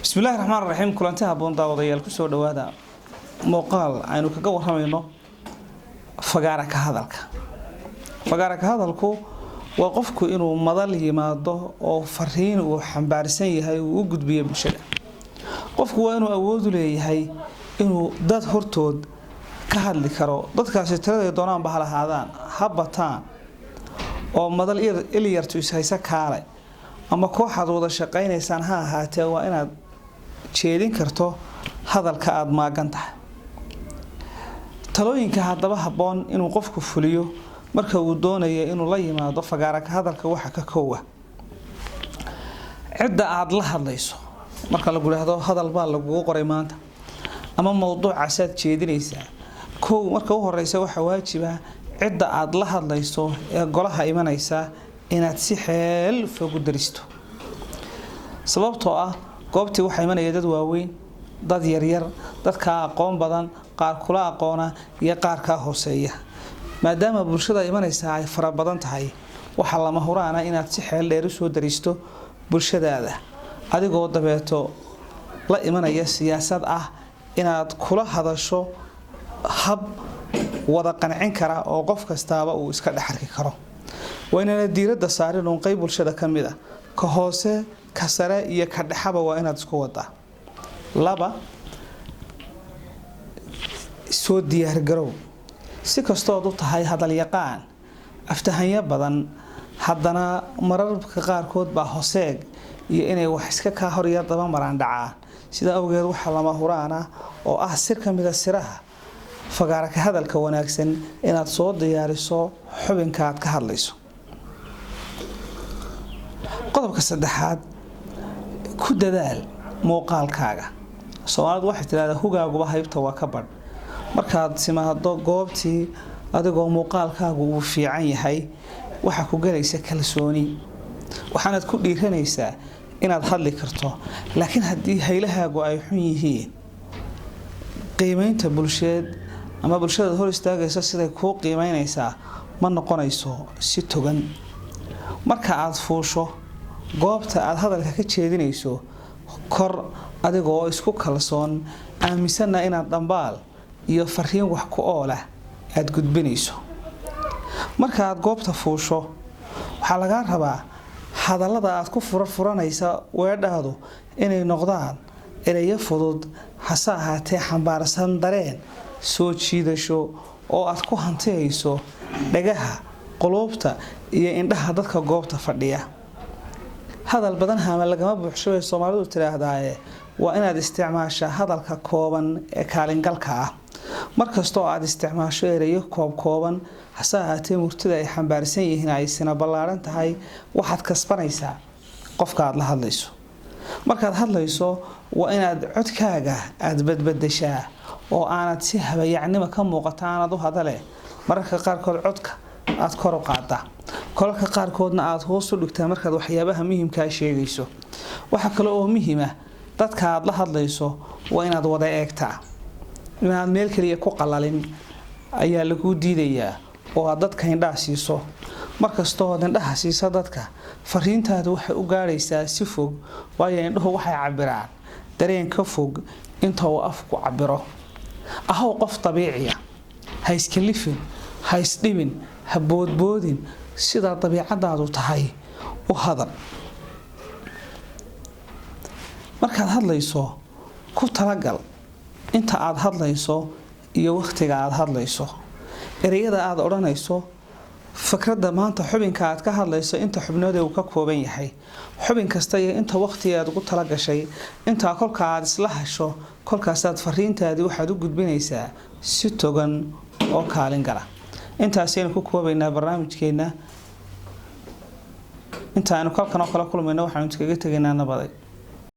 بسم الله الرحمن الرحيم كلانتي هبون داوديال كسو dhawaada muuqaal aynu kaga waramayno fagaaraka hadalku waa qofku inuu madal yimaado oo fariin uu xambaarsan yahay uu u gudbiyo bulshada qofku waa inuu awood u leeyahay inuu dad hortood ka hadli karo dadkaasi tirada doonaan bahalahaadaan habataan oo madal iliyartu ishaysa kaale ama kooxaad wada shaqeynaysan ha ahaatee waa inaad jeedin karto hadalka aad maagan tahay talooyinka hadaba haboon inuu qofku fuliyo marka uu doonayo inuu la yimaado fagaaraka hadalka waxa ka koowa cidda aad la hadlayso marka lagu yiraahdo hadal baa lagu qoray maanta ama mowduuc asaad jeedinaysaa marka u horeysa waxa waajiba cidda aad la hadlayso ee golaha imanaysa inaad si xeel fog u daristo sababtoo ah goobtii waxa imanaya dad waaweyn dad yaryar dadka aqoon badan qaar kula aqoona iyo qaar ka hooseeya maadaama bulshada imanaysa ay fara badan tahay waxa lama huraana inaad si xeel dheer u soo daristo bulshadaada adigoo dabeeto la imanaya siyaasad ah inaad kula hadasho hab wada qancin kara oo qof kastaaba uu iska dhaxarki karo wayna diiradda saarin oo qayb bulshada kamid ah ka hoose ka sare iyo ka dhaxaba waa inaad isku wada laba soo diyaar garow si kastoo u tahay hadal yaqaan aftahanya badan haddana mararka qaarkood baa hooseeg iyo inay wax iska ka hor yar daba maraan dhacaan sida awgeed waxa lama huraana oo ah sir kamid ah siraha fagaaraka hadalka wanaagsan inaad soo diyaariso xubinka aad ka hadlayso qodobka saddexaad ku dadaal muuqaalkaaga Soomaalidu waxay tiraahdaa hogaaguba haybta waa ka badh markaad simaado goobtii adigoo muuqaalkaagu uu fiican yahay waxa ku galaysa kalsooni waxaanad ku dhiiranaysaa inaad hadli karto laakiin haddii haylahaagu ay xun yihiin qiimeynta bulsheed ama bulshada hor istaagaysa siday ku qiimeynaysaa ma noqonayso si togan marka aad fuusho goobta aad hadalka ka jeedinayso kor adigoo isku kalsoon aaminsanna inaad dambaal iyo fariin wax ku oola aad gudbinayso marka aad goobta fuusho waxa laga rabaa hadallada aad ku furanaysa weedhaadu inay noqdaan erayo fudud hase ahaatee xambaarsan dareen soo jiidasho oo aad ku hantiyayso dhagaha qulubta iyo indhaha dadka goobta fadhiya hadal badan hama lagama buuxsho Soomaalidu tiraahdaa waa inaad isticmaashaa hadalka kooban ee kaalingalka ah markastoo aad isticmaasho erayo kooban hase ahaatee murtida ay xambaarsan yihiin ay sina ballaaran tahay waxaad kasbanaysaa qofka aad la hadlayso markaad hadlayso waa inaad codkaaga aad badbadashaa oo aanad si habayacnimo ka muuqata aanad u hadale mararka qaarkood codka aad kor u qaada kolka qaarkoodna aad hoos u dhigtaa markaad waxyaabaha muhiimka ah sheegayso waxa kale oo muhiim ah dadka aad la hadlayso waa inaad wada eegtaa inaad meel kaliya ku qalalin ayaa lagu diidayaa oo aad dadka indhaha siiso markastoo indhaha siiso dadka fariintaadu waxay u gaaraysaa si fog waayo indhuhu waxay cabiraan dareen ka fog inta uu afku cabiro ahow qof dabiici ah ha iska lifin ha isdhibin ha boodboodin sida dabiicadaadu tahay u hadal markaad hadlayso ku talagal inta aad hadlayso iyo waqtiga aad hadlayso ereyada aad oranayso fikradda maanta xubinka aad ka hadlayso inta xubnood uu ka kooban yahay xubin kasta iyo inta waqti aad ugu tala gashay inta kolka aad isla hasho kolkaas aad fariintaadii waxaad u gudbinaysaa si togan oo kaalin gala intaas aynu ku koobaynaa barnaamijkeena inta aynu kalkan oo kala kulmayno waxaanu iskaga tagaynaa nabaday